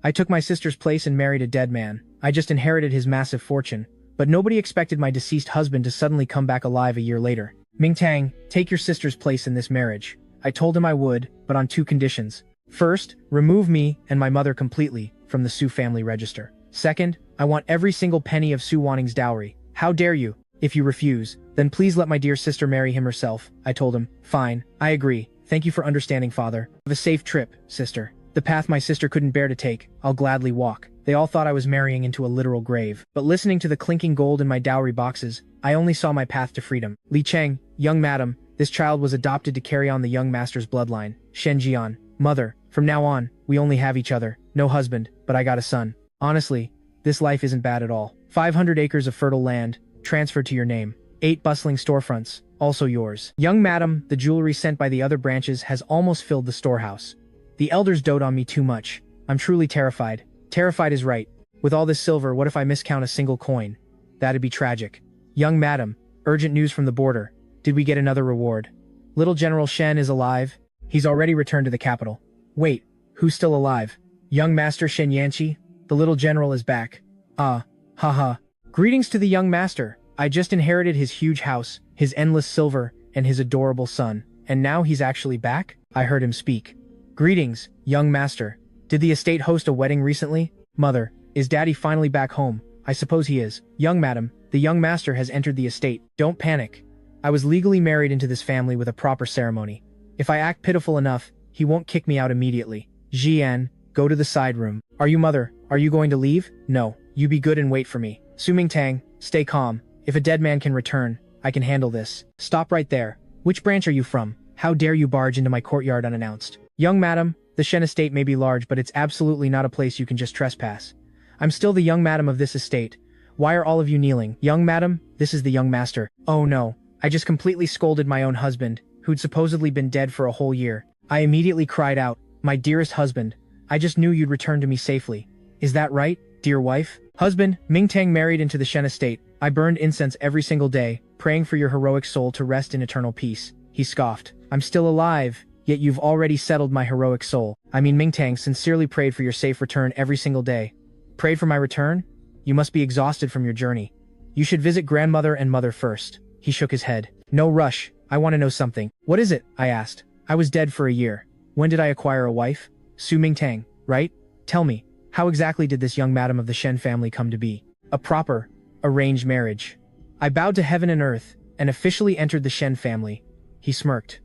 I took my sister's place and married a dead man. I just inherited his massive fortune. But nobody expected my deceased husband to suddenly come back alive a year later. Mingtang, take your sister's place in this marriage. I told him I would, but on 2 conditions. First, remove me and my mother completely from the Su family register. Second, I want every single penny of Su Wanqing's dowry. How dare you? If you refuse, then please let my dear sister marry him herself. I told him. Fine, I agree. Thank you for understanding, father. Have a safe trip, sister. The path my sister couldn't bear to take, I'll gladly walk. They all thought I was marrying into a literal grave. But listening to the clinking gold in my dowry boxes, I only saw my path to freedom. Li Cheng, young madam, this child was adopted to carry on the young master's bloodline. Shen Jian, mother, from now on, we only have each other. No husband, but I got a son. Honestly, this life isn't bad at all. 500 acres of fertile land, transferred to your name. 8 bustling storefronts, also yours. Young madam, the jewelry sent by the other branches has almost filled the storehouse. The elders dote on me too much. I'm truly terrified. Terrified is right. With all this silver, what if I miscount a single coin? That'd be tragic. Young madam, urgent news from the border. Did we get another reward? Little General Shen is alive. He's already returned to the capital. Wait, who's still alive? Young Master Shen Yanqi? The little general is back. Haha. Greetings to the young master. I just inherited his huge house, his endless silver, and his adorable son. And now he's actually back? I heard him speak. Greetings, young master. Did the estate host a wedding recently? Mother, is daddy finally back home? I suppose he is. Young madam, the young master has entered the estate. Don't panic. I was legally married into this family with a proper ceremony. If I act pitiful enough, he won't kick me out immediately. Jian, go to the side room. Are you mother? Are you going to leave? No. You be good and wait for me. Su Mingtang, stay calm. If a dead man can return, I can handle this. Stop right there. Which branch are you from? How dare you barge into my courtyard unannounced? Young madam, the Shen estate may be large, but it's absolutely not a place you can just trespass. I'm still the young madam of this estate. Why are all of you kneeling? Young madam, this is the young master. Oh no. I just completely scolded my own husband, who'd supposedly been dead for a whole year. I immediately cried out, my dearest husband, I just knew you'd return to me safely. Is that right, dear wife? Husband, Mingtang married into the Shen estate. I burned incense every single day, praying for your heroic soul to rest in eternal peace. He scoffed. I'm still alive, yet you've already settled my heroic soul. I mean, Mingtang sincerely prayed for your safe return every single day. Prayed for my return? You must be exhausted from your journey. You should visit grandmother and mother first. He shook his head. No rush. I want to know something. What is it? I asked. I was dead for a year. When did I acquire a wife? Su Mingtang, right? Tell me, how exactly did this young madam of the Shen family come to be? A proper, arranged marriage. I bowed to heaven and earth, and officially entered the Shen family. He smirked.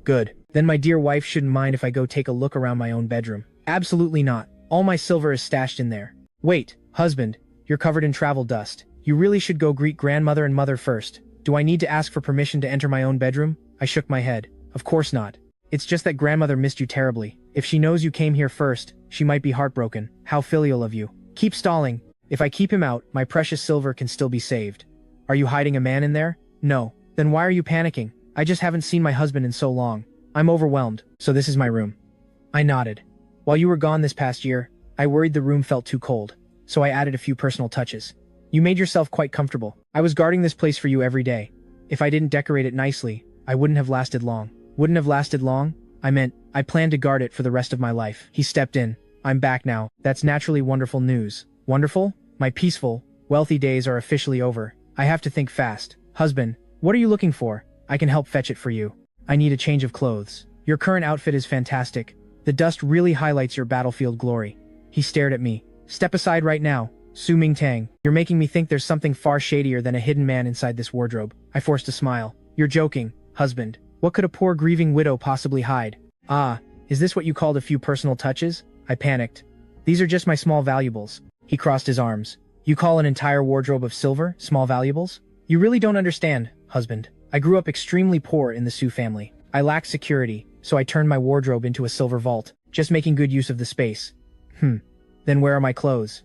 Good. Then my dear wife shouldn't mind if I go take a look around my own bedroom. Absolutely not. All my silver is stashed in there. Wait, husband, you're covered in travel dust. You really should go greet grandmother and mother first. Do I need to ask for permission to enter my own bedroom? I shook my head. Of course not. It's just that grandmother missed you terribly. If she knows you came here first, she might be heartbroken. How filial of you. Keep stalling. If I keep him out, my precious silver can still be saved. Are you hiding a man in there? No. Then why are you panicking? I just haven't seen my husband in so long. I'm overwhelmed. So this is my room. I nodded. While you were gone this past year, I worried the room felt too cold. So I added a few personal touches. You made yourself quite comfortable. I was guarding this place for you every day. If I didn't decorate it nicely, I wouldn't have lasted long. Wouldn't have lasted long? I meant, I planned to guard it for the rest of my life. He stepped in. I'm back now. That's naturally wonderful news. Wonderful? My peaceful, wealthy days are officially over. I have to think fast. Husband, what are you looking for? I can help fetch it for you. I need a change of clothes. Your current outfit is fantastic. The dust really highlights your battlefield glory. He stared at me. Step aside right now. Su Mingtang, you're making me think there's something far shadier than a hidden man inside this wardrobe. I forced a smile. You're joking, husband. What could a poor grieving widow possibly hide? Ah, is this what you called a few personal touches? I panicked. These are just my small valuables. He crossed his arms. You call an entire wardrobe of silver small valuables? You really don't understand, husband. I grew up extremely poor in the Su family. I lacked security, so I turned my wardrobe into a silver vault, just making good use of the space. Then where are my clothes?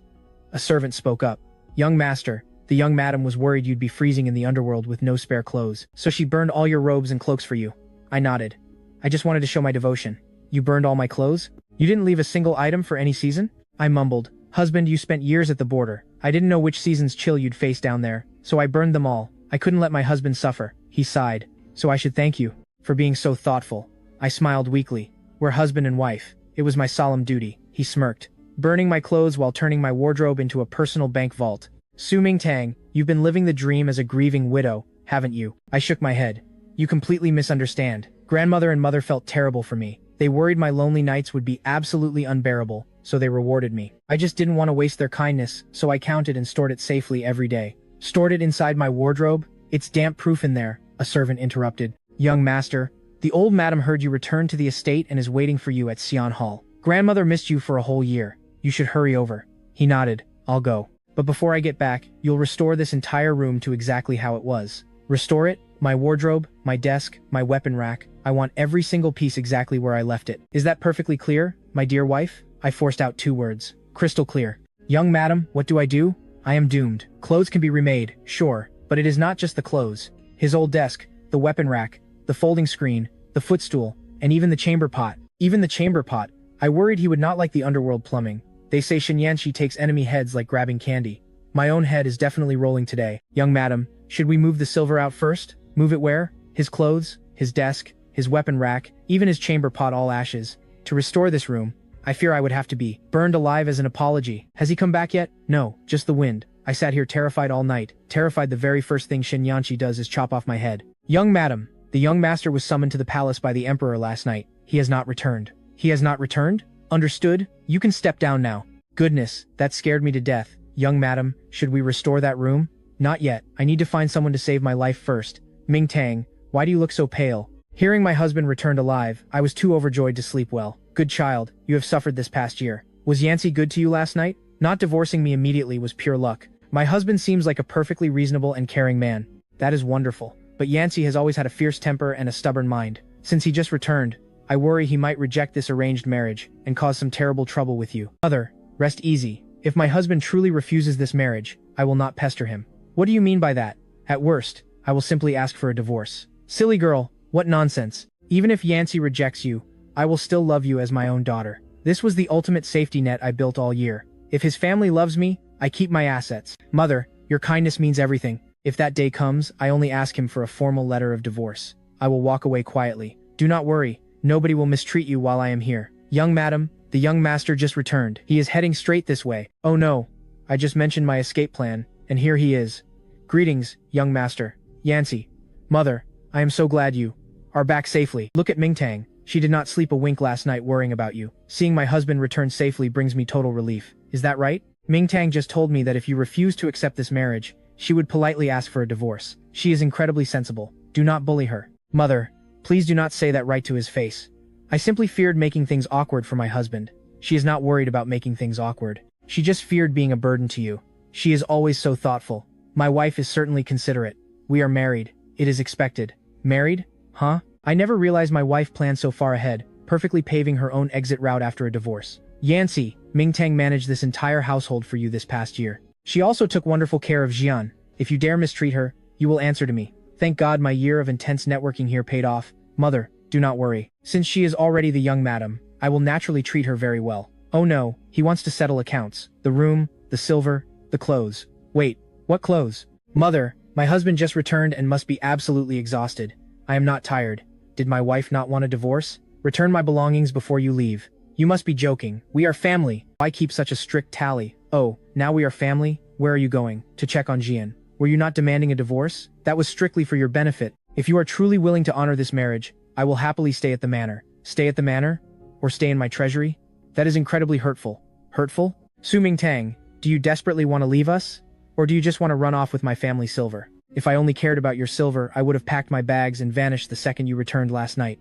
A servant spoke up. Young master, the young madam was worried you'd be freezing in the underworld with no spare clothes, so she burned all your robes and cloaks for you. I nodded. I just wanted to show my devotion. You burned all my clothes? You didn't leave a single item for any season? I mumbled. Husband, you spent years at the border. I didn't know which season's chill you'd face down there, so I burned them all. I couldn't let my husband suffer. He sighed. So I should thank you for being so thoughtful. I smiled weakly. We're husband and wife. It was my solemn duty. He smirked. burning my clothes while turning my wardrobe into a personal bank vault. Su Mingtang, you've been living the dream as a grieving widow, haven't you? I shook my head. You completely misunderstand. Grandmother and mother felt terrible for me. They worried my lonely nights would be absolutely unbearable, so they rewarded me. I just didn't want to waste their kindness, so I counted and stored it safely every day. Stored it inside my wardrobe? It's damp-proof in there, a servant interrupted. Young master, the old madam heard you returned to the estate and is waiting for you at Xian Hall. Grandmother missed you for a whole year. You should hurry over. He nodded. I'll go. But before I get back, you'll restore this entire room to exactly how it was. Restore it? My wardrobe, my desk, my weapon rack. I want every single piece exactly where I left it. Is that perfectly clear, my dear wife? I forced out 2 words. Crystal clear. Young madam, what do I do? I am doomed. Clothes can be remade, sure, but it is not just the clothes. His old desk, the weapon rack, the folding screen, the footstool, and even the chamber pot. Even the chamber pot. I worried he would not like the underworld plumbing. They say Shenyanshi takes enemy heads like grabbing candy. My own head is definitely rolling today. Young madam, should we move the silver out first? Move it where? His clothes, his desk, his weapon rack, even his chamber pot all ashes. To restore this room, I fear I would have to be burned alive as an apology. Has he come back yet? No, just the wind. I sat here terrified all night, terrified the very first thing Shenyanshi does is chop off my head. Young madam, the young master was summoned to the palace by the emperor last night. He has not returned. He has not returned? Understood? You can step down now. Goodness, that scared me to death. Young madam, should we restore that room? Not yet. I need to find someone to save my life first. Mingtang, why do you look so pale? Hearing my husband returned alive, I was too overjoyed to sleep well. Good child, you have suffered this past year. Was Yancy good to you last night? Not divorcing me immediately was pure luck. My husband seems like a perfectly reasonable and caring man. That is wonderful. But Yancy has always had a fierce temper and a stubborn mind. Since he just returned, I worry he might reject this arranged marriage and cause some terrible trouble with you. Mother, rest easy. If my husband truly refuses this marriage, I will not pester him. What do you mean by that? At worst, I will simply ask for a divorce. Silly girl, what nonsense. Even if Yancy rejects you, I will still love you as my own daughter. This was the ultimate safety net I built all year. If his family loves me, I keep my assets. Mother, your kindness means everything. If that day comes, I only ask him for a formal letter of divorce. I will walk away quietly. Do not worry, nobody will mistreat you while I am here. Young madam, the young master just returned. He is heading straight this way. Oh no, I just mentioned my escape plan, and here he is. Greetings, young master. Yancy. Mother, I am so glad you are back safely. Look at Mingtang. She did not sleep a wink last night worrying about you. Seeing my husband return safely brings me total relief. Is that right? Mingtang just told me that if you refuse to accept this marriage, she would politely ask for a divorce. She is incredibly sensible. Do not bully her. Mother, please do not say that right to his face. I simply feared making things awkward for my husband. She is not worried about making things awkward. She just feared being a burden to you. She is always so thoughtful. My wife is certainly considerate. We are married. It is expected. Married? Huh? I never realized my wife planned so far ahead, perfectly paving her own exit route after a divorce. Yancy, Mingtang managed this entire household for you this past year. She also took wonderful care of Jian. If you dare mistreat her, you will answer to me. Thank God my year of intense networking here paid off. Mother, do not worry. Since she is already the young madam, I will naturally treat her very well. Oh no, he wants to settle accounts. The room, the silver, the clothes. Wait, what clothes? Mother, my husband just returned and must be absolutely exhausted. I am not tired. Did my wife not want a divorce? Return my belongings before you leave. You must be joking. We are family. Why keep such a strict tally? Oh, now we are family? Where are you going? To check on Jian. Were you not demanding a divorce? That was strictly for your benefit. If you are truly willing to honor this marriage, I will happily stay at the manor. Stay at the manor? Or stay in my treasury? That is incredibly hurtful. Hurtful? Su Mingtang, do you desperately want to leave us? Or do you just want to run off with my family silver? If I only cared about your silver, I would have packed my bags and vanished the second you returned last night.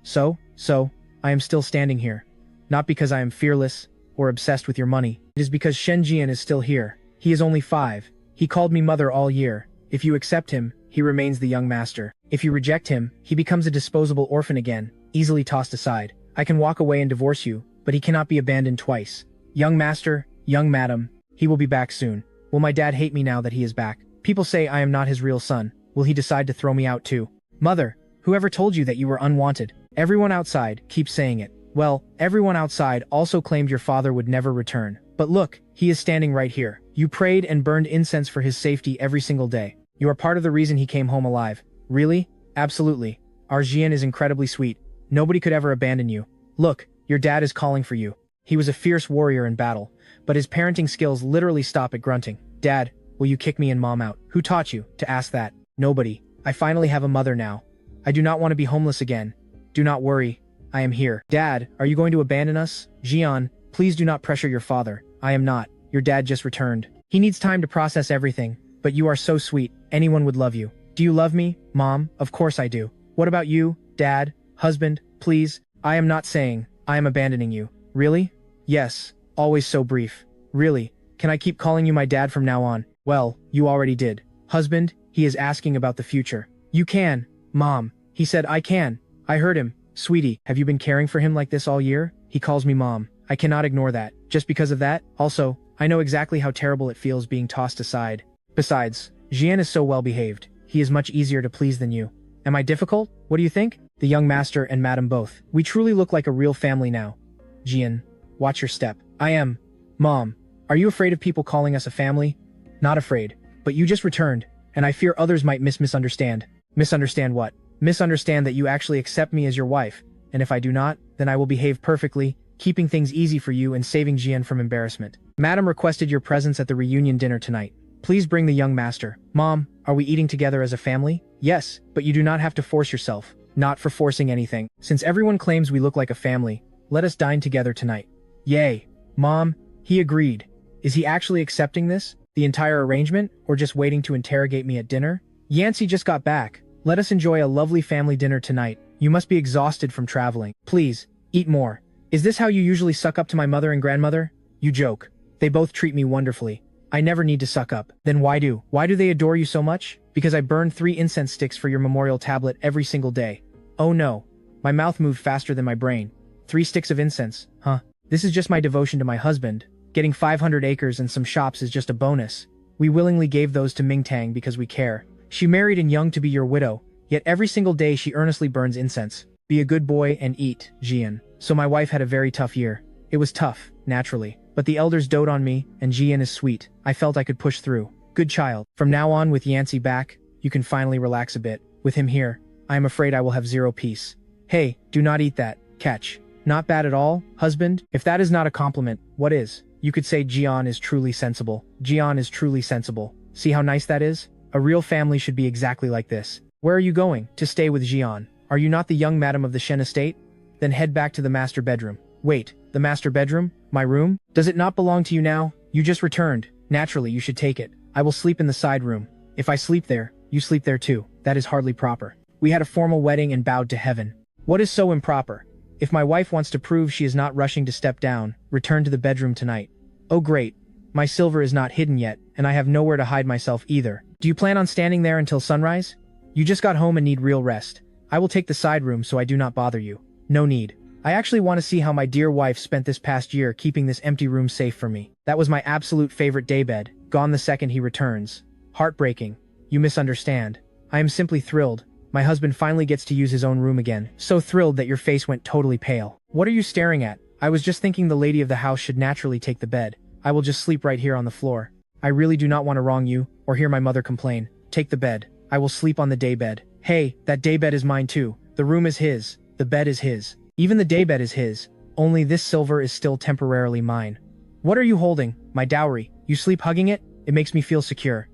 So, I am still standing here. Not because I am fearless or obsessed with your money. It is because Shen Jian is still here. He is only 5. He called me mother all year. If you accept him, he remains the young master. If you reject him, he becomes a disposable orphan again, easily tossed aside. I can walk away and divorce you, but he cannot be abandoned twice. Young master, young madam, he will be back soon. Will my dad hate me now that he is back? People say I am not his real son. Will he decide to throw me out too? Mother, whoever told you that you were unwanted? Everyone outside keeps saying it. Well, everyone outside also claimed your father would never return. But look, he is standing right here. You prayed and burned incense for his safety every single day. You are part of the reason he came home alive. Really? Absolutely. Our Jian is incredibly sweet. Nobody could ever abandon you. Look, your dad is calling for you. He was a fierce warrior in battle, but his parenting skills literally stop at grunting. Dad, will you kick me and Mom out? Who taught you to ask that? Nobody. I finally have a mother now. I do not want to be homeless again. Do not worry. I am here. Dad, are you going to abandon us? Jian, please do not pressure your father. I am not. Your dad just returned. He needs time to process everything, but you are so sweet. Anyone would love you. Do you love me, Mom? Of course I do. What about you, Dad? Husband? Please? I am not saying I am abandoning you. Really? Yes. Always so brief. Really? Can I keep calling you my dad from now on? Well, you already did. Husband, he is asking about the future. You can. Mom. He said I can. I heard him. Sweetie, have you been caring for him like this all year? He calls me Mom. I cannot ignore that. Just because of that? Also, I know exactly how terrible it feels being tossed aside. Besides, Jian is so well behaved. He is much easier to please than you. Am I difficult? What do you think? The young master and madam both. We truly look like a real family now. Jian, watch your step. I am. Mom, are you afraid of people calling us a family? Not afraid. But you just returned, and I fear others might misunderstand. Misunderstand what? Misunderstand that you actually accept me as your wife, and if I do not, then I will behave perfectly, keeping things easy for you and saving Jian from embarrassment. Madam requested your presence at the reunion dinner tonight. Please bring the young master. Mom, are we eating together as a family? Yes, but you do not have to force yourself. Not for forcing anything. Since everyone claims we look like a family, let us dine together tonight. Yay. Mom, he agreed. Is he actually accepting this? The entire arrangement, or just waiting to interrogate me at dinner? Yancy just got back. Let us enjoy a lovely family dinner tonight. You must be exhausted from traveling. Please, eat more. Is this how you usually suck up to my mother and grandmother? You joke. They both treat me wonderfully. I never need to suck up. Then why do they adore you so much? Because I burn 3 incense sticks for your memorial tablet every single day. Oh no. My mouth moved faster than my brain. 3 sticks of incense, huh? This is just my devotion to my husband. Getting 500 acres and some shops is just a bonus. We willingly gave those to Mingtang because we care. She married and young to be your widow, yet every single day she earnestly burns incense. Be a good boy and eat, Jian. So my wife had a very tough year. It was tough, naturally. But the elders dote on me, and Jian is sweet. I felt I could push through. Good child. From now on, with Yancy back, you can finally relax a bit. With him here, I am afraid I will have 0 peace. Hey, do not eat that. Catch. Not bad at all, husband? If that is not a compliment, what is? You could say Jian is truly sensible. Jian is truly sensible. See how nice that is? A real family should be exactly like this. Where are you going? To stay with Jian. Are you not the young madam of the Shen estate? Then head back to the master bedroom. Wait, the master bedroom? My room? Does it not belong to you now? You just returned. Naturally, you should take it. I will sleep in the side room. If I sleep there, you sleep there too. That is hardly proper. We had a formal wedding and bowed to heaven. What is so improper? If my wife wants to prove she is not rushing to step down, return to the bedroom tonight. Oh great. My silver is not hidden yet, and I have nowhere to hide myself either. Do you plan on standing there until sunrise? You just got home and need real rest. I will take the side room so I do not bother you. No need. I actually want to see how my dear wife spent this past year keeping this empty room safe for me. That was my absolute favorite daybed, gone the second he returns. Heartbreaking. You misunderstand. I am simply thrilled. My husband finally gets to use his own room again. So thrilled that your face went totally pale. What are you staring at? I was just thinking the lady of the house should naturally take the bed. I will just sleep right here on the floor. I really do not want to wrong you, or hear my mother complain. Take the bed. I will sleep on the daybed. Hey, that daybed is mine too. The room is his. The bed is his. Even the daybed is his. Only this silver is still temporarily mine. What are you holding? My dowry. You sleep hugging it? It makes me feel secure.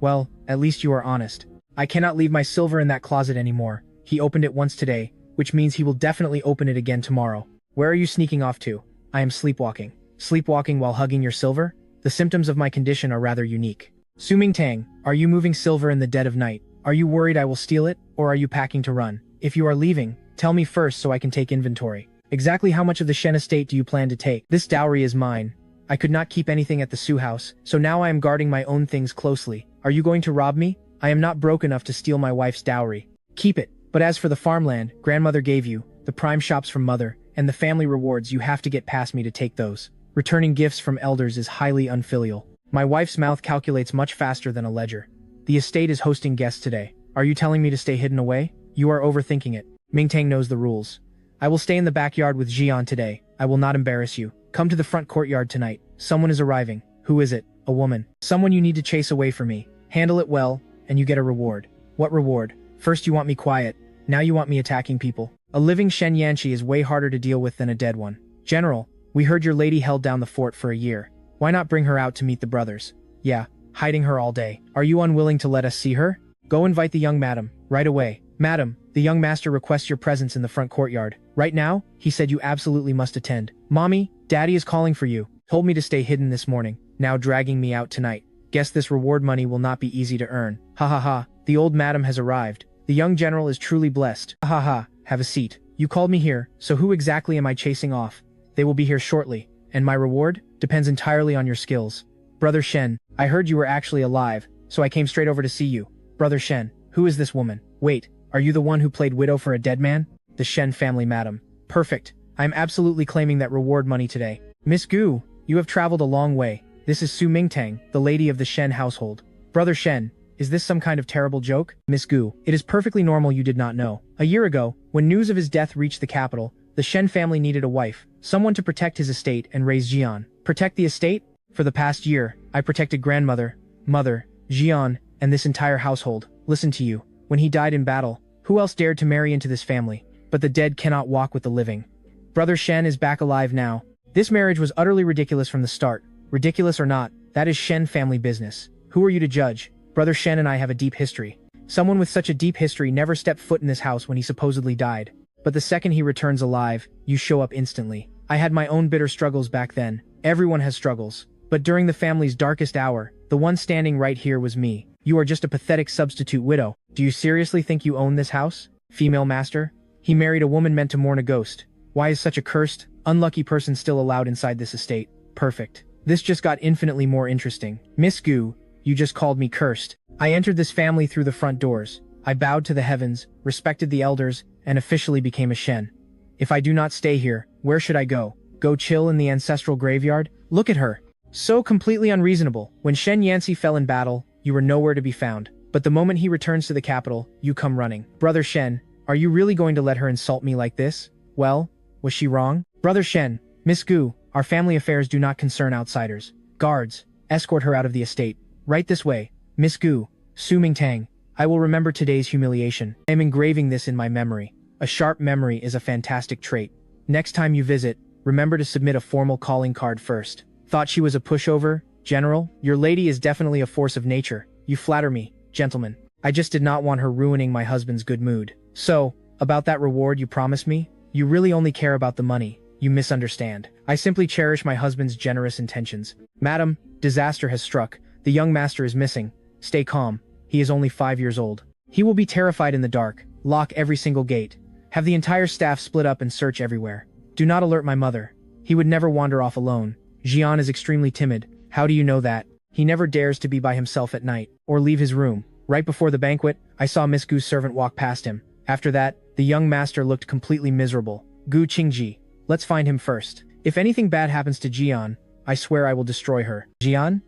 Well, at least you are honest. I cannot leave my silver in that closet anymore. He opened it once today, which means he will definitely open it again tomorrow. Where are you sneaking off to? I am sleepwalking. Sleepwalking while hugging your silver? The symptoms of my condition are rather unique. Su Mingtang, are you moving silver in the dead of night? Are you worried I will steal it, or are you packing to run? If you are leaving, tell me first so I can take inventory. Exactly how much of the Shen estate do you plan to take? This dowry is mine. I could not keep anything at the Su house, so now I am guarding my own things closely. Are you going to rob me? I am not broke enough to steal my wife's dowry. Keep it. But as for the farmland grandmother gave you, the prime shops from mother, and the family rewards, you have to get past me to take those. Returning gifts from elders is highly unfilial. My wife's mouth calculates much faster than a ledger. The estate is hosting guests today. Are you telling me to stay hidden away? You are overthinking it. Mingtang knows the rules. I will stay in the backyard with Jian today. I will not embarrass you. Come to the front courtyard tonight. Someone is arriving. Who is it? A woman. Someone you need to chase away from me. Handle it well, and you get a reward. What reward? First you want me quiet. Now you want me attacking people. A living Shen Yanqi is way harder to deal with than a dead one. General, We heard your lady held down the fort for a year. Why not bring her out to meet the brothers? Yeah, hiding her all day. Are you unwilling to let us see her? Go invite the young madam, right away. Madam, the young master requests your presence in the front courtyard. Right now, he said you absolutely must attend. Mommy, Daddy is calling for you. Told me to stay hidden this morning. Now dragging me out tonight. Guess this reward money will not be easy to earn. Ha ha ha, the old madam has arrived. The young general is truly blessed. Ha ha ha, have a seat. You called me here, so who exactly am I chasing off? They will be here shortly, and my reward depends entirely on your skills. Brother Shen, I heard you were actually alive, so I came straight over to see you. Brother Shen, who is this woman? Wait, are you the one who played widow for a dead man? The Shen family madam. Perfect. I am absolutely claiming that reward money today. Miss Gu, you have traveled a long way. This is Su Mingtang, the lady of the Shen household. Brother Shen, is this some kind of terrible joke? Miss Gu, it is perfectly normal you did not know. A year ago, when news of his death reached the capital, the Shen family needed a wife, someone to protect his estate and raise Jian. Protect the estate? For the past year, I protected grandmother, mother, Jian, and this entire household. Listen to you. When he died in battle, who else dared to marry into this family? But the dead cannot walk with the living. Brother Shen is back alive now. This marriage was utterly ridiculous from the start. Ridiculous or not, that is Shen family business. Who are you to judge? Brother Shen and I have a deep history. Someone with such a deep history never stepped foot in this house when he supposedly died. But the second he returns alive, you show up instantly. I had my own bitter struggles back then. Everyone has struggles. But during the family's darkest hour, the one standing right here was me. You are just a pathetic substitute widow. Do you seriously think you own this house? Female master? He married a woman meant to mourn a ghost. Why is such a cursed, unlucky person still allowed inside this estate? Perfect. This just got infinitely more interesting. Miss Gu, you just called me cursed. I entered this family through the front doors. I bowed to the heavens, respected the elders, and officially became a Shen. If I do not stay here, where should I go? Go chill in the ancestral graveyard? Look at her. So completely unreasonable. When Shen Yanxi fell in battle, you were nowhere to be found. But the moment he returns to the capital, you come running. Brother Shen, are you really going to let her insult me like this? Well, was she wrong? Brother Shen, Miss Gu, our family affairs do not concern outsiders. Guards, escort her out of the estate. Right this way. Miss Gu, Su Mingtang, I will remember today's humiliation. I am engraving this in my memory. A sharp memory is a fantastic trait. Next time you visit, remember to submit a formal calling card first. Thought she was a pushover? General, your lady is definitely a force of nature. You flatter me, gentlemen. I just did not want her ruining my husband's good mood. So, about that reward you promised me? You really only care about the money. You misunderstand. I simply cherish my husband's generous intentions. Madam, disaster has struck. The young master is missing. Stay calm. He is only 5 years old. He will be terrified in the dark. Lock every single gate. Have the entire staff split up and search everywhere. Do not alert my mother. He would never wander off alone. Jian is extremely timid. How do you know that? He never dares to be by himself at night, or leave his room. Right before the banquet, I saw Miss Gu's servant walk past him. After that, the young master looked completely miserable. Gu Qingji. Let's find him first. If anything bad happens to Jian, I swear I will destroy her. Jian?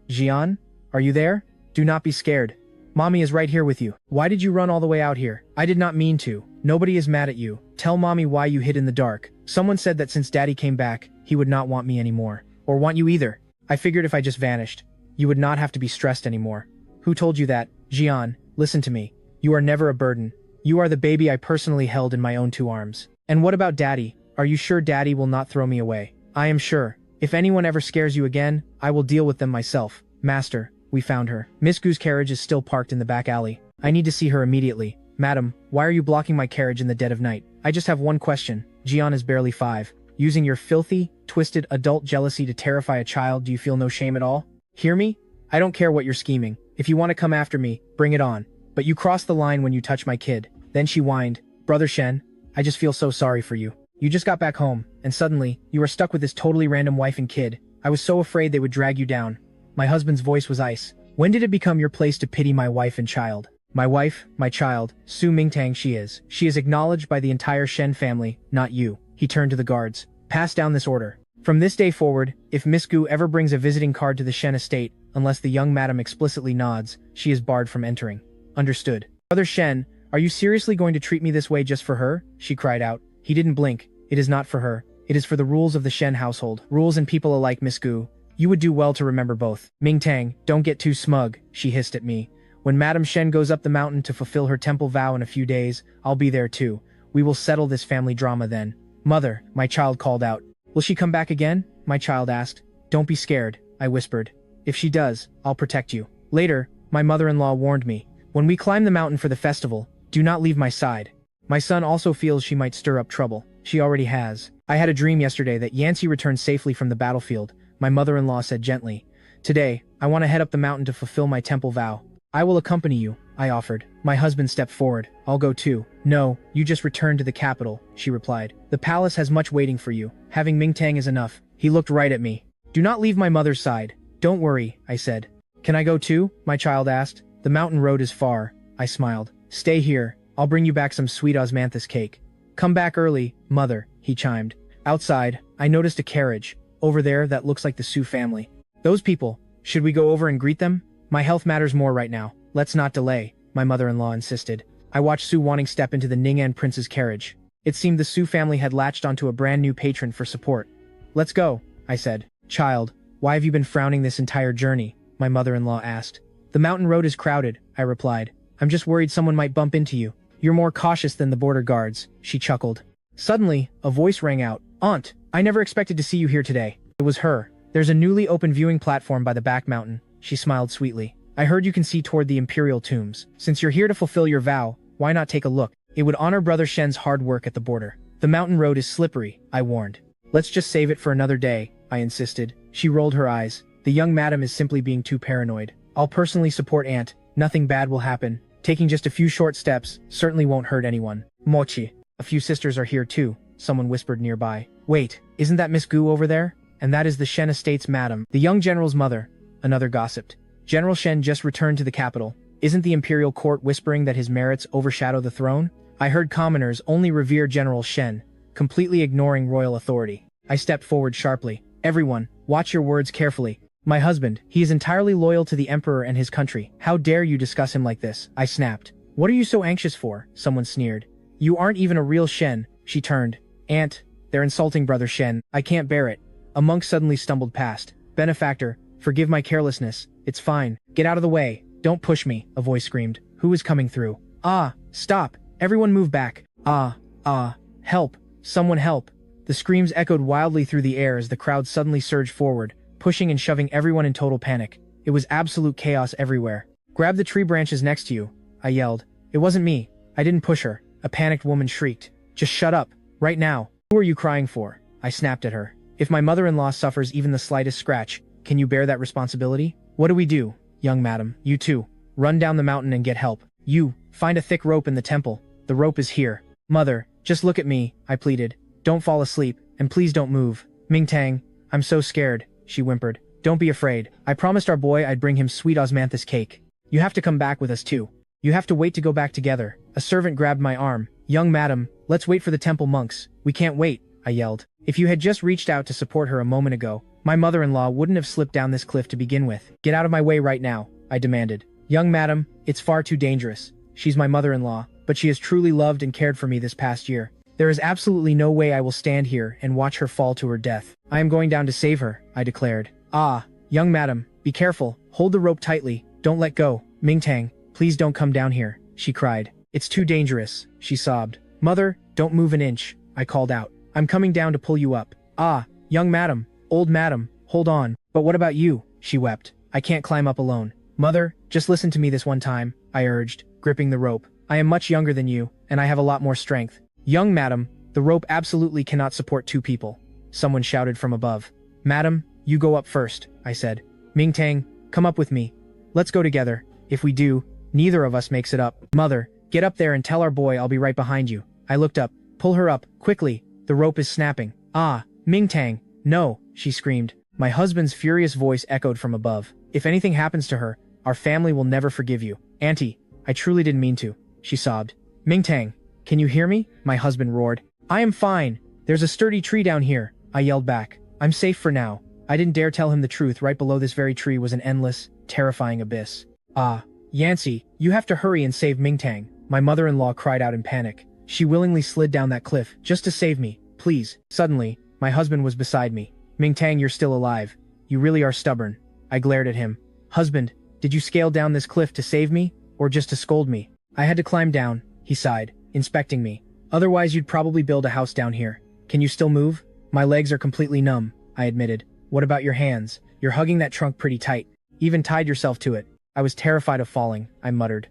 Jian? Are you there? Do not be scared. Mommy is right here with you. Why did you run all the way out here? I did not mean to. Nobody is mad at you. Tell mommy why you hid in the dark. Someone said that since daddy came back, he would not want me anymore. Or want you either. I figured if I just vanished, you would not have to be stressed anymore. Who told you that? Jian, listen to me. You are never a burden. You are the baby I personally held in my own 2 arms. And what about daddy? Are you sure daddy will not throw me away? I am sure. If anyone ever scares you again, I will deal with them myself. Master, we found her. Miss Gu's carriage is still parked in the back alley. I need to see her immediately. Madam, why are you blocking my carriage in the dead of night? I just have one question. Jian is barely 5. Using your filthy, twisted adult jealousy to terrify a child, do you feel no shame at all? Hear me? I don't care what you're scheming. If you want to come after me, bring it on. But you cross the line when you touch my kid. Then she whined. Brother Shen, I just feel so sorry for you. You just got back home, and suddenly, you are stuck with this totally random wife and kid. I was so afraid they would drag you down. My husband's voice was ice. When did it become your place to pity my wife and child? My wife, my child, Su Mingtang she is. She is acknowledged by the entire Shen family, not you. He turned to the guards. Pass down this order. From this day forward, if Miss Gu ever brings a visiting card to the Shen estate, unless the young madam explicitly nods, she is barred from entering. Understood. Brother Shen, are you seriously going to treat me this way just for her? She cried out. He didn't blink. It is not for her. It is for the rules of the Shen household. Rules and people alike, Miss Gu. You would do well to remember both. Mingtang, don't get too smug, she hissed at me. When Madam Shen goes up the mountain to fulfill her temple vow in a few days, I'll be there too. We will settle this family drama then. Mother, my child called out. Will she come back again? My child asked. Don't be scared, I whispered. If she does, I'll protect you. Later, my mother-in-law warned me. When we climb the mountain for the festival, do not leave my side. My son also feels she might stir up trouble. She already has. I had a dream yesterday that Yancy returned safely from the battlefield, my mother-in-law said gently. Today, I want to head up the mountain to fulfill my temple vow. I will accompany you, I offered. My husband stepped forward. I'll go too. No, you just return to the capital, she replied. The palace has much waiting for you. Having Mingtang is enough. He looked right at me. Do not leave my mother's side. Don't worry, I said. Can I go too? My child asked. The mountain road is far, I smiled. Stay here. I'll bring you back some sweet osmanthus cake. Come back early, mother, he chimed. Outside, I noticed a carriage. Over there, that looks like the Su family. Those people. Should we go over and greet them? My health matters more right now. Let's not delay, my mother-in-law insisted. I watched Su Wanqing step into the Ning'an prince's carriage. It seemed the Su family had latched onto a brand new patron for support. Let's go, I said. Child, why have you been frowning this entire journey? My mother-in-law asked. The mountain road is crowded, I replied. I'm just worried someone might bump into you. You're more cautious than the border guards, she chuckled. Suddenly, a voice rang out. Aunt, I never expected to see you here today. It was her. There's a newly opened viewing platform by the back mountain, she smiled sweetly. I heard you can see toward the imperial tombs. Since you're here to fulfill your vow, why not take a look? It would honor Brother Shen's hard work at the border. The mountain road is slippery, I warned. Let's just save it for another day, I insisted. She rolled her eyes. The young madam is simply being too paranoid. I'll personally support Aunt. Nothing bad will happen. Taking just a few short steps certainly won't hurt anyone. Mochi. A few sisters are here too, someone whispered nearby. Wait, isn't that Miss Gu over there? And that is the Shen estate's madam, the young general's mother, another gossiped. General Shen just returned to the capital. Isn't the imperial court whispering that his merits overshadow the throne? I heard commoners only revere General Shen, completely ignoring royal authority. I stepped forward sharply. Everyone, watch your words carefully. My husband, he is entirely loyal to the emperor and his country. How dare you discuss him like this? I snapped. What are you so anxious for? Someone sneered. You aren't even a real Shen, she turned. Aunt, they're insulting Brother Shen. I can't bear it. A monk suddenly stumbled past. Benefactor, forgive my carelessness. It's fine. Get out of the way. Don't push me, a voice screamed. Who is coming through? Ah, stop. Everyone move back. Help. Someone help. The screams echoed wildly through the air as the crowd suddenly surged forward, pushing and shoving everyone in total panic. It was absolute chaos everywhere. Grab the tree branches next to you, I yelled. It wasn't me. I didn't push her. A panicked woman shrieked. Just shut up. Right now. Who are you crying for? I snapped at her. If my mother-in-law suffers even the slightest scratch, can you bear that responsibility? What do we do, young madam? You too. Run down the mountain and get help. You, find a thick rope in the temple. The rope is here. Mother, just look at me, I pleaded. Don't fall asleep, and please don't move. Mingtang, I'm so scared, she whimpered. Don't be afraid. I promised our boy I'd bring him sweet osmanthus cake. You have to come back with us too. You have to wait to go back together. A servant grabbed my arm. Young madam, let's wait for the temple monks. We can't wait, I yelled. If you had just reached out to support her a moment ago, my mother-in-law wouldn't have slipped down this cliff to begin with. Get out of my way right now, I demanded. Young madam, it's far too dangerous. She's my mother-in-law, but she has truly loved and cared for me this past year. There is absolutely no way I will stand here and watch her fall to her death. I am going down to save her, I declared. Ah, young madam, be careful. Hold the rope tightly. Don't let go. Mingtang, please don't come down here, she cried. It's too dangerous, she sobbed. Mother, don't move an inch, I called out. I'm coming down to pull you up. Ah, young madam, old madam, hold on. But what about you? She wept. I can't climb up alone. Mother, just listen to me this one time, I urged, gripping the rope. I am much younger than you, and I have a lot more strength. Young madam, the rope absolutely cannot support two people, someone shouted from above. Madam, you go up first, I said. Mingtang, come up with me. Let's go together. If we do, neither of us makes it up. Mother, get up there and tell our boy I'll be right behind you. I looked up. Pull her up, quickly. The rope is snapping. Ah, Mingtang, no, she screamed. My husband's furious voice echoed from above. If anything happens to her, our family will never forgive you. Auntie, I truly didn't mean to, she sobbed. Mingtang, can you hear me? My husband roared. I am fine. There's a sturdy tree down here, I yelled back. I'm safe for now. I didn't dare tell him the truth. Right below this very tree was an endless, terrifying abyss. Ah, Yancy, you have to hurry and save Mingtang, my mother-in-law cried out in panic. She willingly slid down that cliff, just to save me, please. Suddenly, my husband was beside me. Mingtang, you're still alive. You really are stubborn. I glared at him. Husband, did you scale down this cliff to save me, or just to scold me? I had to climb down, he sighed, inspecting me. Otherwise you'd probably build a house down here. Can you still move? My legs are completely numb, I admitted. What about your hands? You're hugging that trunk pretty tight. Even tied yourself to it. I was terrified of falling, I muttered.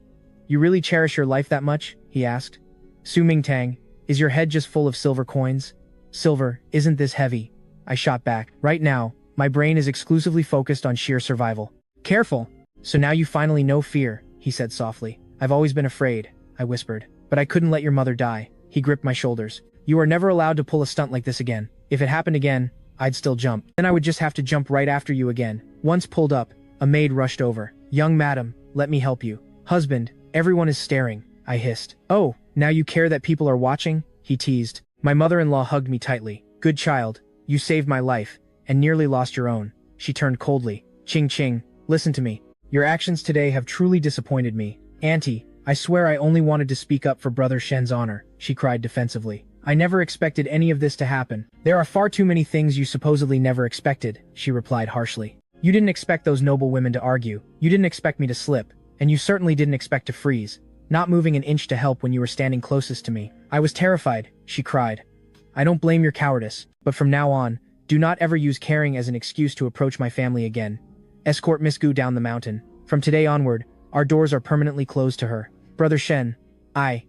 You really cherish your life that much? He asked. Su Mingtang, is your head just full of silver coins? Silver, isn't this heavy? I shot back. Right now, my brain is exclusively focused on sheer survival. Careful! So now you finally know fear, he said softly. I've always been afraid, I whispered. But I couldn't let your mother die. He gripped my shoulders. You are never allowed to pull a stunt like this again. If it happened again, I'd still jump. Then I would just have to jump right after you again. Once pulled up, a maid rushed over. Young madam, let me help you. Husband, everyone is staring, I hissed. Oh, now you care that people are watching? He teased. My mother-in-law hugged me tightly. Good child, you saved my life, and nearly lost your own. She turned coldly. Ching Ching, listen to me. Your actions today have truly disappointed me. Auntie, I swear I only wanted to speak up for Brother Shen's honor, she cried defensively. I never expected any of this to happen. There are far too many things you supposedly never expected, she replied harshly. You didn't expect those noble women to argue. You didn't expect me to slip. And you certainly didn't expect to freeze, not moving an inch to help when you were standing closest to me. I was terrified, she cried. I don't blame your cowardice, but from now on, do not ever use caring as an excuse to approach my family again. Escort Miss Gu down the mountain. From today onward, our doors are permanently closed to her. Brother Shen.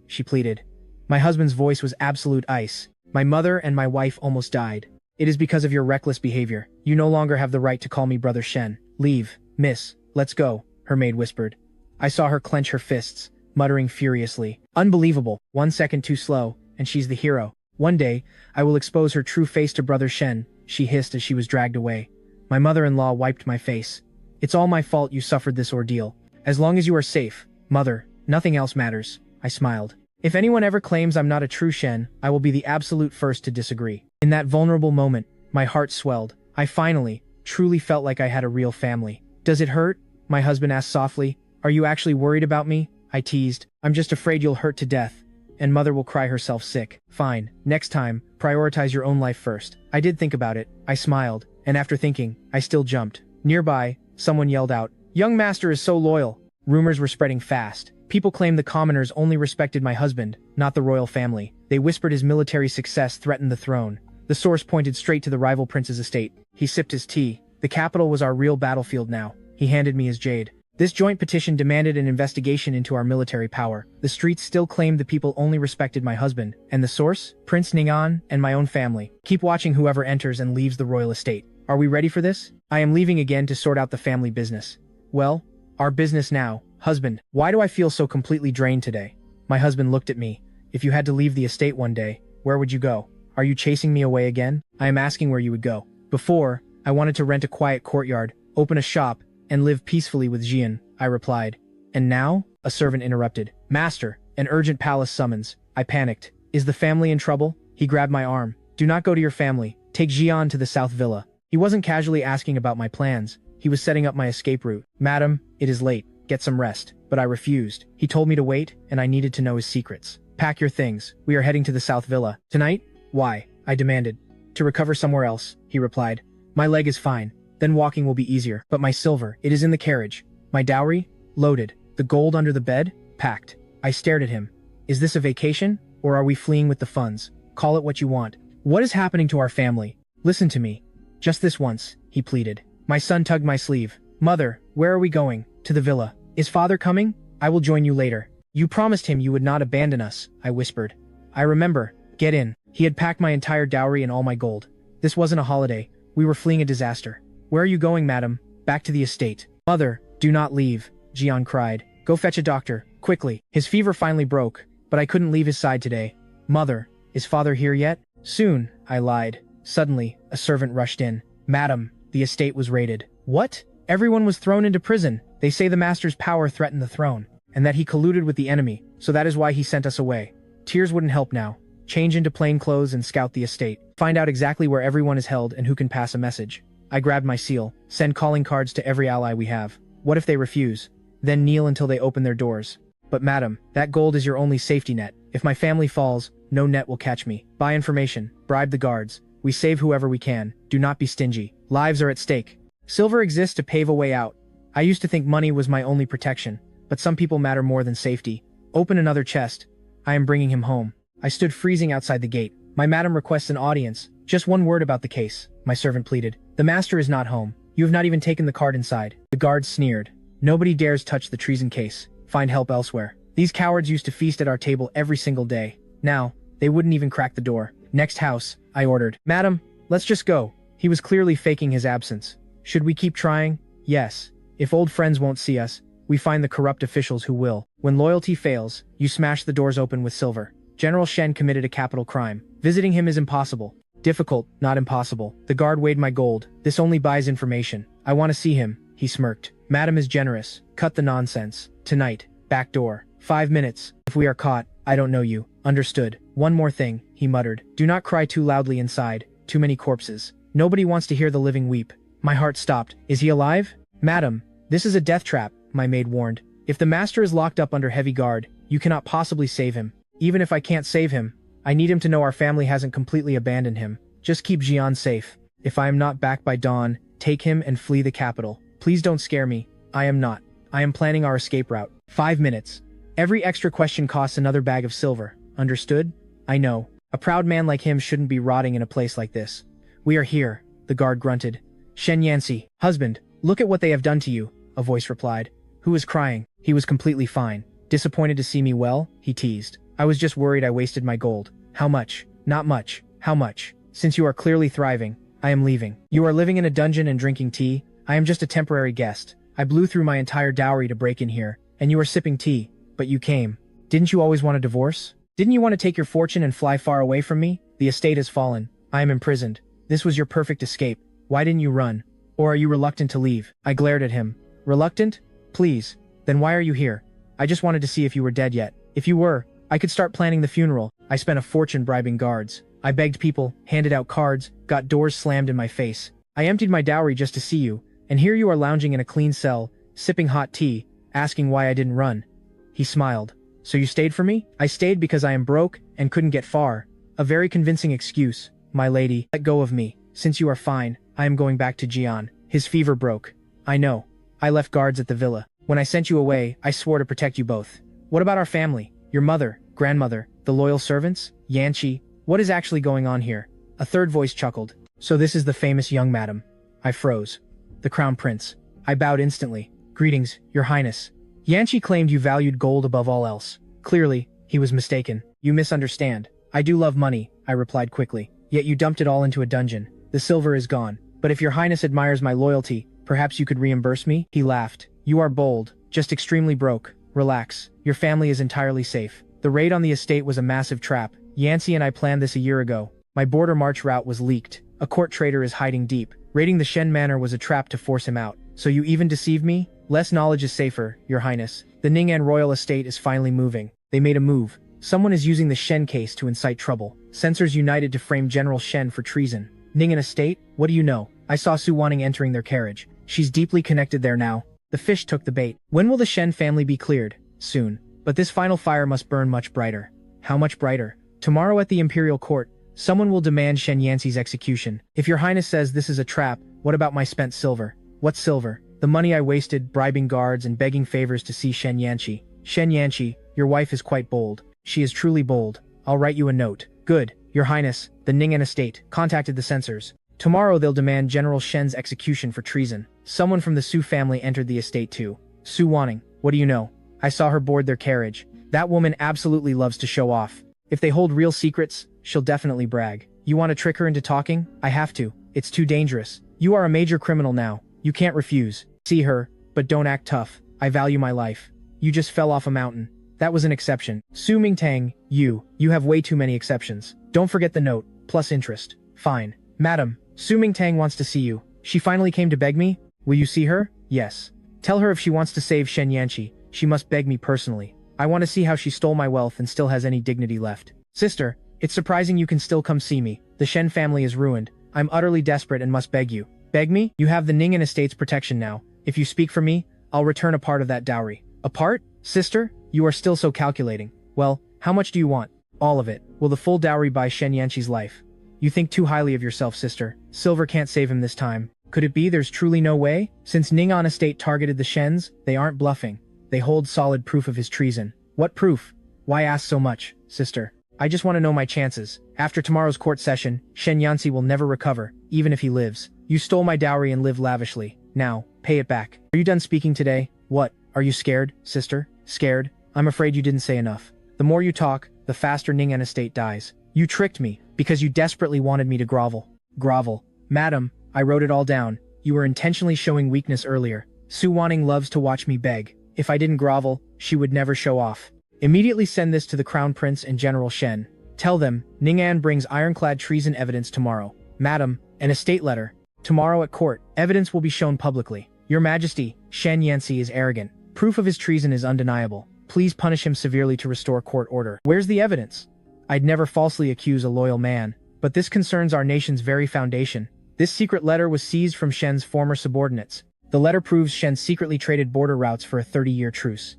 She pleaded. My husband's voice was absolute ice. My mother and my wife almost died. It is because of your reckless behavior. You no longer have the right to call me Brother Shen. Leave, miss. Let's go, her maid whispered. I saw her clench her fists, muttering furiously. Unbelievable. 1 second too slow, and she's the hero. One day, I will expose her true face to Brother Shen, she hissed as she was dragged away. My mother-in-law wiped my face. It's all my fault you suffered this ordeal. As long as you are safe, mother, nothing else matters, I smiled. If anyone ever claims I'm not a true Shen, I will be the absolute first to disagree. In that vulnerable moment, my heart swelled. I finally, truly felt like I had a real family. Does it hurt? My husband asked softly. Are you actually worried about me? I teased. I'm just afraid you'll hurt to death. And mother will cry herself sick. Fine. Next time, prioritize your own life first. I did think about it. I smiled. And after thinking, I still jumped. Nearby, someone yelled out, Young master is so loyal. Rumors were spreading fast. People claimed the commoners only respected my husband, not the royal family. They whispered his military success threatened the throne. The source pointed straight to the rival prince's estate. He sipped his tea. The capital was our real battlefield now. He handed me his jade. This joint petition demanded an investigation into our military power. The streets still claimed the people only respected my husband. And the source? Prince Ning'an and my own family. Keep watching whoever enters and leaves the royal estate. Are we ready for this? I am leaving again to sort out the family business. Well, our business now. Husband, why do I feel so completely drained today? My husband looked at me. If you had to leave the estate one day, where would you go? Are you chasing me away again? I am asking where you would go. Before, I wanted to rent a quiet courtyard, open a shop, and live peacefully with Jian, I replied. And now? A servant interrupted. Master, an urgent palace summons. I panicked. Is the family in trouble? He grabbed my arm. Do not go to your family. Take Jian to the south villa. He wasn't casually asking about my plans. He was setting up my escape route. Madam, it is late. Get some rest. But I refused. He told me to wait, and I needed to know his secrets. Pack your things. We are heading to the south villa. Tonight? Why? I demanded. To recover somewhere else, he replied. My leg is fine. Then walking will be easier. But my silver, it is in the carriage. My dowry? Loaded. The gold under the bed? Packed. I stared at him. Is this a vacation? Or are we fleeing with the funds? Call it what you want. What is happening to our family? Listen to me. Just this once, he pleaded. My son tugged my sleeve. Mother, where are we going? To the villa. Is father coming? I will join you later. You promised him you would not abandon us, I whispered. I remember. Get in. He had packed my entire dowry and all my gold. This wasn't a holiday. We were fleeing a disaster. Where are you going, madam? Back to the estate. Mother, do not leave, Jian cried. Go fetch a doctor, quickly. His fever finally broke, but I couldn't leave his side today. Mother, is father here yet? Soon, I lied. Suddenly, a servant rushed in. Madam, the estate was raided. What? Everyone was thrown into prison. They say the master's power threatened the throne, and that he colluded with the enemy, so that is why he sent us away. Tears wouldn't help now. Change into plain clothes and scout the estate. Find out exactly where everyone is held and who can pass a message. I grabbed my seal. Send calling cards to every ally we have. What if they refuse? Then kneel until they open their doors. But madam, that gold is your only safety net. If my family falls, no net will catch me. Buy information. Bribe the guards. We save whoever we can. Do not be stingy. Lives are at stake. Silver exists to pave a way out. I used to think money was my only protection, but some people matter more than safety. Open another chest. I am bringing him home. I stood freezing outside the gate. My madam requests an audience. Just one word about the case, my servant pleaded. The master is not home. You have not even taken the card inside. The guard sneered. Nobody dares touch the treason case. Find help elsewhere. These cowards used to feast at our table every single day. Now, they wouldn't even crack the door. Next house, I ordered. Madam, let's just go. He was clearly faking his absence. Should we keep trying? Yes. If old friends won't see us, we find the corrupt officials who will. When loyalty fails, you smash the doors open with silver. General Shen committed a capital crime. Visiting him is impossible. Difficult, not impossible. The guard weighed my gold. This only buys information. I want to see him, he smirked. Madam is generous. Cut the nonsense. Tonight. Back door. 5 minutes. If we are caught, I don't know you. Understood. One more thing, he muttered. Do not cry too loudly inside. Too many corpses. Nobody wants to hear the living weep. My heart stopped. Is he alive? Madam, this is a death trap, my maid warned. If the master is locked up under heavy guard, you cannot possibly save him. Even if I can't save him, I need him to know our family hasn't completely abandoned him. Just keep Jian safe. If I am not back by dawn, take him and flee the capital. Please don't scare me. I am not. I am planning our escape route. 5 minutes. Every extra question costs another bag of silver. Understood? I know. A proud man like him shouldn't be rotting in a place like this. We are here, the guard grunted. Shen Yanci, husband, look at what they have done to you, a voice replied. Who was crying? He was completely fine. Disappointed to see me well, he teased. I was just worried I wasted my gold. How much? Not much. How much? Since you are clearly thriving, I am leaving. You are living in a dungeon and drinking tea. I am just a temporary guest. I blew through my entire dowry to break in here, and you are sipping tea, but you came. Didn't you always want a divorce? Didn't you want to take your fortune and fly far away from me? The estate has fallen. I am imprisoned. This was your perfect escape. Why didn't you run? Or are you reluctant to leave? I glared at him. Reluctant? Please. Then why are you here? I just wanted to see if you were dead yet. If you were, I could start planning the funeral. I spent a fortune bribing guards. I begged people, handed out cards, got doors slammed in my face. I emptied my dowry just to see you, and here you are lounging in a clean cell, sipping hot tea, asking why I didn't run. He smiled. So you stayed for me? I stayed because I am broke and couldn't get far. A very convincing excuse, my lady. Let go of me. Since you are fine, I am going back to Jian. His fever broke. I know. I left guards at the villa. When I sent you away, I swore to protect you both. What about our family? Your mother, grandmother, the loyal servants? Yanchi? What is actually going on here? A third voice chuckled. So this is the famous young madam. I froze. The crown prince. I bowed instantly. Greetings, your highness. Yanchi claimed you valued gold above all else. Clearly, he was mistaken. You misunderstand. I do love money, I replied quickly. Yet you dumped it all into a dungeon. The silver is gone. But if your highness admires my loyalty, perhaps you could reimburse me? He laughed. You are bold, just extremely broke. Relax. Your family is entirely safe. The raid on the estate was a massive trap. Yancy and I planned this a year ago. My border march route was leaked. A court traitor is hiding deep. Raiding the Shen Manor was a trap to force him out. So you even deceived me? Less knowledge is safer, your highness. The Ning'an royal estate is finally moving. They made a move. Someone is using the Shen case to incite trouble. Censors united to frame General Shen for treason. Ning'an estate? What do you know? I saw Su Wanqing entering their carriage. She's deeply connected there now. The fish took the bait. When will the Shen family be cleared? Soon. But this final fire must burn much brighter. How much brighter? Tomorrow at the imperial court, someone will demand Shen Yanxi's execution. If your highness says this is a trap, what about my spent silver? What silver? The money I wasted bribing guards and begging favors to see Shen Yanqi. Shen Yanqi, your wife is quite bold. She is truly bold. I'll write you a note. Good. Your highness, the Ning'an estate, contacted the censors. Tomorrow they'll demand General Shen's execution for treason. Someone from the Su family entered the estate too. Su Wanqing, what do you know? I saw her board their carriage. That woman absolutely loves to show off. If they hold real secrets, she'll definitely brag. You want to trick her into talking? I have to. It's too dangerous. You are a major criminal now. You can't refuse. See her, but don't act tough. I value my life. You just fell off a mountain. That was an exception. Su Mingtang, you have way too many exceptions. Don't forget the note, plus interest. Fine. Madam, Su Mingtang wants to see you. She finally came to beg me? Will you see her? Yes. Tell her if she wants to save Shen Yanqi, she must beg me personally. I want to see how she stole my wealth and still has any dignity left. Sister, it's surprising you can still come see me. The Shen family is ruined. I'm utterly desperate and must beg you. Beg me? You have the Ning'an estate's protection now. If you speak for me, I'll return a part of that dowry. A part? Sister? You are still so calculating. Well, how much do you want? All of it. Will the full dowry buy Shen Yanqi's life? You think too highly of yourself, sister. Silver can't save him this time. Could it be there's truly no way? Since Ning'an estate targeted the Shens, they aren't bluffing. They hold solid proof of his treason. What proof? Why ask so much, sister? I just want to know my chances. After tomorrow's court session, Shen Yanxi will never recover, even if he lives. You stole my dowry and live lavishly. Now, pay it back. Are you done speaking today? What? Are you scared, sister? Scared? I'm afraid you didn't say enough. The more you talk, the faster Ning'an estate dies. You tricked me, because you desperately wanted me to grovel. Grovel. Madam, I wrote it all down. You were intentionally showing weakness earlier. Su Wanqing loves to watch me beg. If I didn't grovel, she would never show off. Immediately send this to the Crown Prince and General Shen. Tell them, Ning'an brings ironclad treason evidence tomorrow. Madam, an estate letter. Tomorrow at court, evidence will be shown publicly. Your Majesty, Shen Yanxi is arrogant. Proof of his treason is undeniable. Please punish him severely to restore court order. Where's the evidence? I'd never falsely accuse a loyal man, but this concerns our nation's very foundation. This secret letter was seized from Shen's former subordinates. The letter proves Shen secretly traded border routes for a 30-year truce.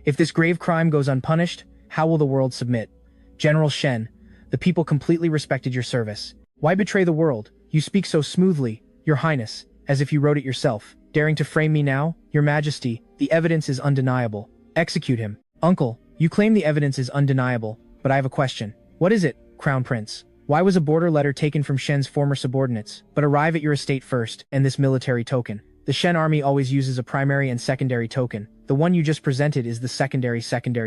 If this grave crime goes unpunished, how will the world submit? General Shen, the people completely respected your service. Why betray the world? You speak so smoothly, Your Highness, as if you wrote it yourself. Daring to frame me now? Your Majesty, the evidence is undeniable. Execute him. Uncle, you claim the evidence is undeniable, but I have a question. What is it, Crown Prince? Why was a border letter taken from Shen's former subordinates, but arrive at your estate first, and this military token? The Shen army always uses a primary and secondary token. The one you just presented is the secondary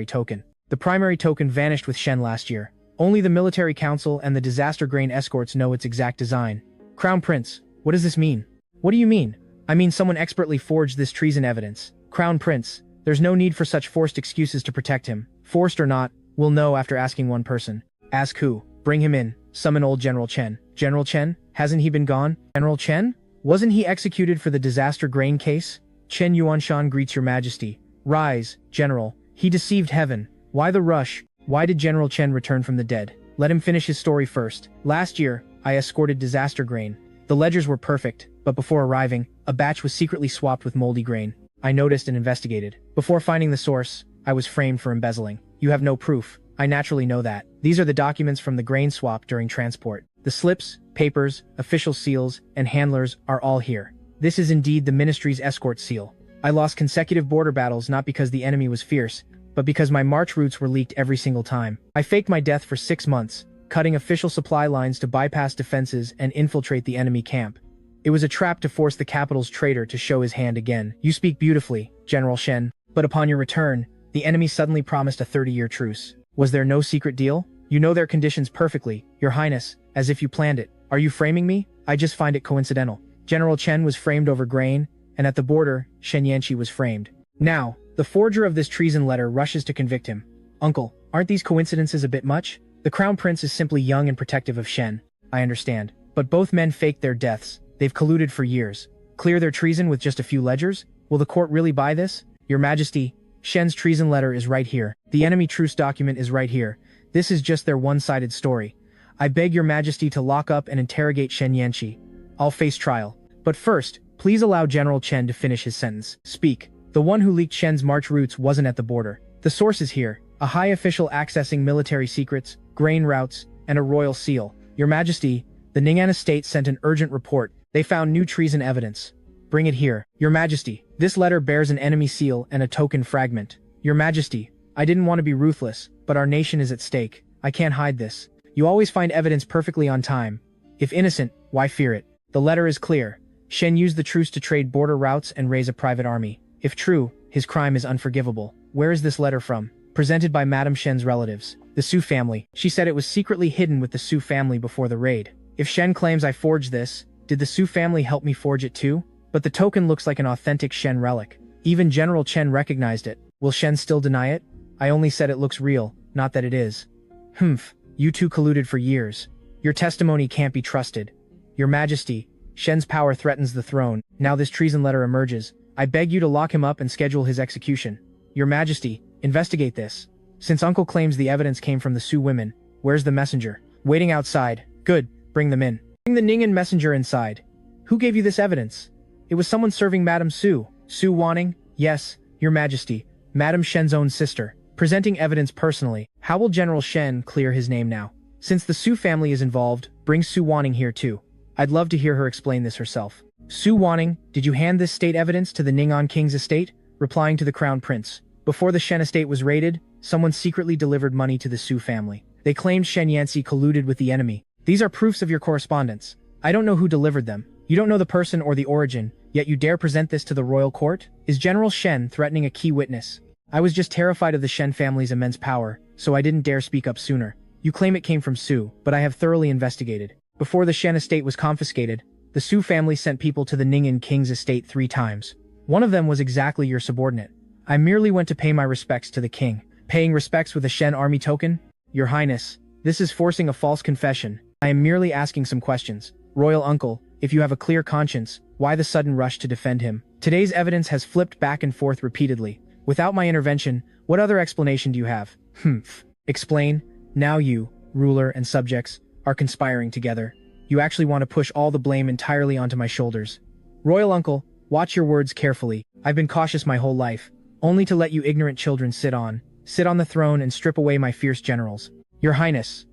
token. The primary token vanished with Shen last year. Only the military council and the disaster grain escorts know its exact design. Crown Prince, what does this mean? What do you mean? I mean someone expertly forged this treason evidence. Crown Prince, there's no need for such forced excuses to protect him. Forced or not, we'll know after asking one person. Ask who? Bring him in. Summon old General Chen. General Chen? Hasn't he been gone? General Chen? Wasn't he executed for the disaster grain case? Chen Yuanshan greets your Majesty. Rise, General. He deceived heaven. Why the rush? Why did General Chen return from the dead? Let him finish his story first. Last year, I escorted disaster grain. The ledgers were perfect, but before arriving, a batch was secretly swapped with moldy grain. I noticed and investigated. Before finding the source, I was framed for embezzling. You have no proof. I naturally know that. These are the documents from the grain swap during transport. The slips, papers, official seals, and handlers are all here. This is indeed the ministry's escort seal. I lost consecutive border battles not because the enemy was fierce, but because my march routes were leaked every single time. I faked my death for 6 months, cutting official supply lines to bypass defenses and infiltrate the enemy camp. It was a trap to force the capital's traitor to show his hand again. You speak beautifully, General Shen, but upon your return, the enemy suddenly promised a 30-year truce. Was there no secret deal? You know their conditions perfectly, Your Highness, as if you planned it. Are you framing me? I just find it coincidental. General Chen was framed over grain, and at the border, Shen Yanxi was framed. Now, the forger of this treason letter rushes to convict him. Uncle, aren't these coincidences a bit much? The Crown Prince is simply young and protective of Shen. I understand. But both men faked their deaths. They've colluded for years. Clear their treason with just a few ledgers? Will the court really buy this? Your Majesty, Shen's treason letter is right here. The enemy truce document is right here. This is just their one-sided story. I beg your Majesty to lock up and interrogate Shen Yanxi. I'll face trial. But first, please allow General Chen to finish his sentence. Speak. The one who leaked Shen's march routes wasn't at the border. The source is here. A high official accessing military secrets, grain routes, and a royal seal. Your Majesty, the Ning'an estate sent an urgent report. They found new treason evidence. Bring it here. Your Majesty, this letter bears an enemy seal and a token fragment. Your Majesty, I didn't want to be ruthless, but our nation is at stake. I can't hide this. You always find evidence perfectly on time. If innocent, why fear it? The letter is clear. Shen used the truce to trade border routes and raise a private army. If true, his crime is unforgivable. Where is this letter from? Presented by Madame Shen's relatives, the Su family. She said it was secretly hidden with the Su family before the raid. If Shen claims I forged this, did the Su family help me forge it too? But the token looks like an authentic Shen relic. Even General Chen recognized it. Will Shen still deny it? I only said it looks real, not that it is. Humph, you two colluded for years. Your testimony can't be trusted. Your Majesty, Shen's power threatens the throne. Now this treason letter emerges. I beg you to lock him up and schedule his execution. Your Majesty, investigate this. Since Uncle claims the evidence came from the Su women, where's the messenger? Waiting outside. Good, bring them in. Bring the Ning'an messenger inside. Who gave you this evidence? It was someone serving Madame Su. Su Wanqing? Yes, Your Majesty. Madame Shen's own sister. Presenting evidence personally. How will General Shen clear his name now? Since the Su family is involved, bring Su Wanqing here too. I'd love to hear her explain this herself. Su Wanqing, did you hand this state evidence to the Ning'an King's estate? Replying to the Crown Prince. Before the Shen estate was raided, someone secretly delivered money to the Su family. They claimed Shen Yanxi colluded with the enemy. These are proofs of your correspondence. I don't know who delivered them. You don't know the person or the origin, yet you dare present this to the royal court? Is General Shen threatening a key witness? I was just terrified of the Shen family's immense power, so I didn't dare speak up sooner. You claim it came from Su, but I have thoroughly investigated. Before the Shen estate was confiscated, the Su family sent people to the Ning'an king's estate 3 times. One of them was exactly your subordinate. I merely went to pay my respects to the king. Paying respects with a Shen army token? Your Highness, this is forcing a false confession. I am merely asking some questions. Royal uncle, if you have a clear conscience, why the sudden rush to defend him? Today's evidence has flipped back and forth repeatedly. Without my intervention, what other explanation do you have? Explain. Now you, ruler and subjects, are conspiring together. You actually want to push all the blame entirely onto my shoulders. Royal uncle, watch your words carefully. I've been cautious my whole life, only to let you ignorant children sit on the throne and strip away my fierce generals. Your Highness,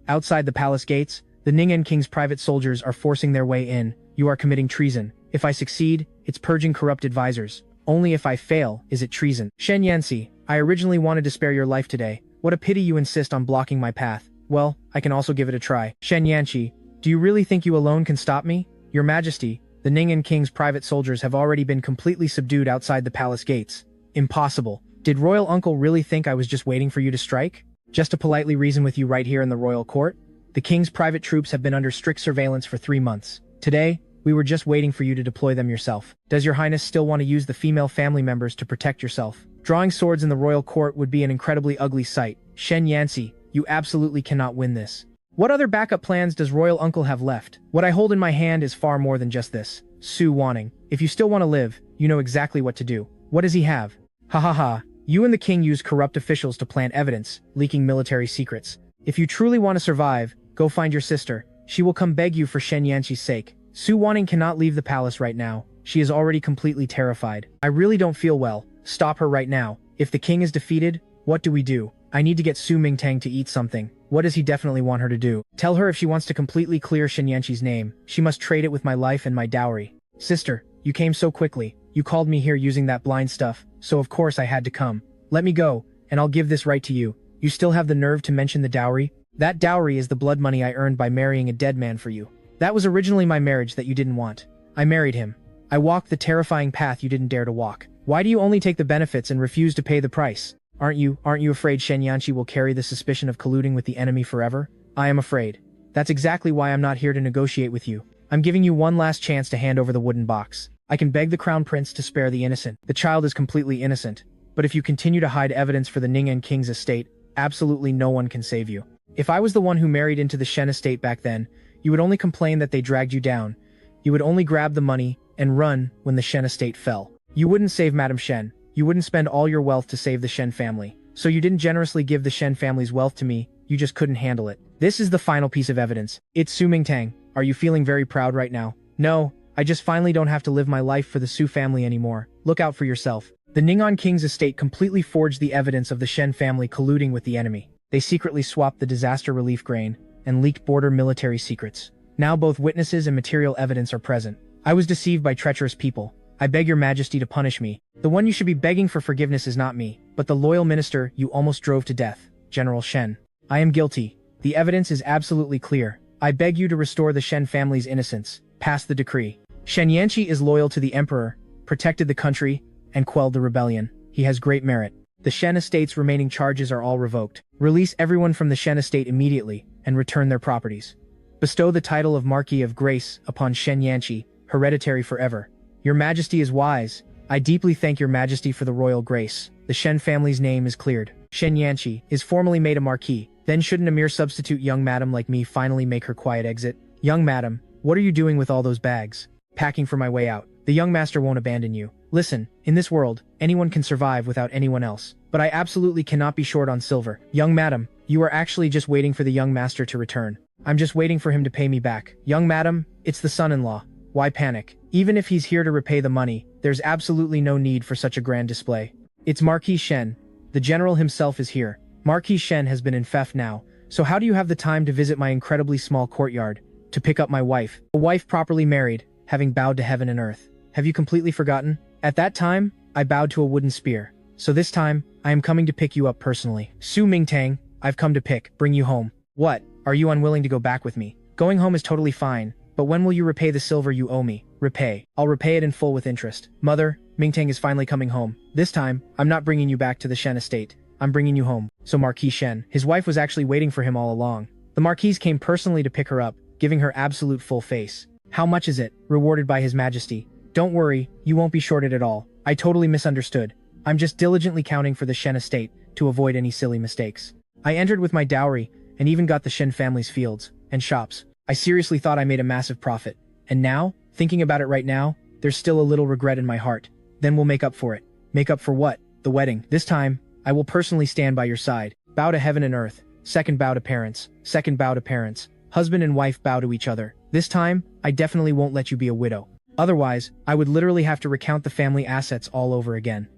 outside the palace gates, the Ning'an king's private soldiers are forcing their way in. You are committing treason. If I succeed, it's purging corrupt advisors. Only if I fail is it treason. Shen Yanxi, I originally wanted to spare your life today. What a pity you insist on blocking my path. Well, I can also give it a try. Shen Yanxi, do you really think you alone can stop me? Your Majesty, the Ning'an king's private soldiers have already been completely subdued outside the palace gates. Impossible. Did royal uncle really think I was just waiting for you to strike? Just to politely reason with you right here in the royal court? The king's private troops have been under strict surveillance for 3 months. Today, we were just waiting for you to deploy them yourself. Does your Highness still want to use the female family members to protect yourself? Drawing swords in the royal court would be an incredibly ugly sight. Shen Yanxi, you absolutely cannot win this. What other backup plans does royal uncle have left? What I hold in my hand is far more than just this. Su Wanqing, if you still want to live, you know exactly what to do. What does he have? Ha ha ha. You and the king use corrupt officials to plant evidence, leaking military secrets. If you truly want to survive, go find your sister. She will come beg you for Shen Yanxi's sake. Su Wanqing cannot leave the palace right now. She is already completely terrified. I really don't feel well. Stop her right now. If the king is defeated, what do we do? I need to get Su Mingtang to eat something. What does he definitely want her to do? Tell her if she wants to completely clear Shen Yanxi's name, she must trade it with my life and my dowry. Sister, you came so quickly. You called me here using that blind stuff, so of course I had to come. Let me go, and I'll give this right to you. You still have the nerve to mention the dowry? That dowry is the blood money I earned by marrying a dead man for you. That was originally my marriage that you didn't want. I married him. I walked the terrifying path you didn't dare to walk. Why do you only take the benefits and refuse to pay the price? Aren't you afraid Shen Yanxi will carry the suspicion of colluding with the enemy forever? I am afraid. That's exactly why I'm not here to negotiate with you. I'm giving you one last chance to hand over the wooden box. I can beg the crown prince to spare the innocent. The child is completely innocent. But if you continue to hide evidence for the Ning'an king's estate, absolutely no one can save you. If I was the one who married into the Shen estate back then, you would only complain that they dragged you down. You would only grab the money and run when the Shen estate fell. You wouldn't save Madame Shen. You wouldn't spend all your wealth to save the Shen family. So you didn't generously give the Shen family's wealth to me, you just couldn't handle it. This is the final piece of evidence. It's Su Mingtang. Are you feeling very proud right now? No, I just finally don't have to live my life for the Su family anymore. Look out for yourself. The Ning'an king's estate completely forged the evidence of the Shen family colluding with the enemy. They secretly swapped the disaster relief grain and leaked border military secrets. Now both witnesses and material evidence are present. I was deceived by treacherous people. I beg your majesty to punish me. The one you should be begging for forgiveness is not me, but the loyal minister you almost drove to death, General Shen. I am guilty. The evidence is absolutely clear. I beg you to restore the Shen family's innocence. Pass the decree. Shen Yanxi is loyal to the emperor, protected the country, and quelled the rebellion. He has great merit. The Shen estate's remaining charges are all revoked. Release everyone from the Shen estate immediately, and return their properties. Bestow the title of Marquis of Grace upon Shen Yanxi, hereditary forever. Your Majesty is wise. I deeply thank your Majesty for the royal grace. The Shen family's name is cleared. Shen Yanxi is formally made a marquis. Then shouldn't a mere substitute young madam like me finally make her quiet exit? Young madam, what are you doing with all those bags? Packing for my way out. The young master won't abandon you. Listen, in this world, anyone can survive without anyone else. But I absolutely cannot be short on silver. Young madam, you are actually just waiting for the young master to return. I'm just waiting for him to pay me back. Young madam, it's the son-in-law. Why panic? Even if he's here to repay the money, there's absolutely no need for such a grand display. It's Marquis Shen. The general himself is here. Marquis Shen has been in Fef now, so how do you have the time to visit my incredibly small courtyard, to pick up my wife? A wife properly married, having bowed to heaven and earth. Have you completely forgotten? At that time, I bowed to a wooden spear. So this time, I am coming to pick you up personally. Su Mingtang, I've come to bring you home. What? Are you unwilling to go back with me? Going home is totally fine, but when will you repay the silver you owe me? Repay. I'll repay it in full with interest. Mother, Mingtang is finally coming home. This time, I'm not bringing you back to the Shen estate. I'm bringing you home. So Marquis Shen, his wife was actually waiting for him all along. The Marquise came personally to pick her up, giving her absolute full face. How much is it? Rewarded by His Majesty. Don't worry, you won't be shorted at all. I totally misunderstood. I'm just diligently counting for the Shen estate to avoid any silly mistakes. I entered with my dowry and even got the Shen family's fields and shops. I seriously thought I made a massive profit. And now, thinking about it right now, there's still a little regret in my heart. Then we'll make up for it. Make up for what? The wedding. This time, I will personally stand by your side. Bow to heaven and earth. Second bow to parents. Second bow to parents. Husband and wife bow to each other. This time, I definitely won't let you be a widow. Otherwise, I would literally have to recount the family assets all over again.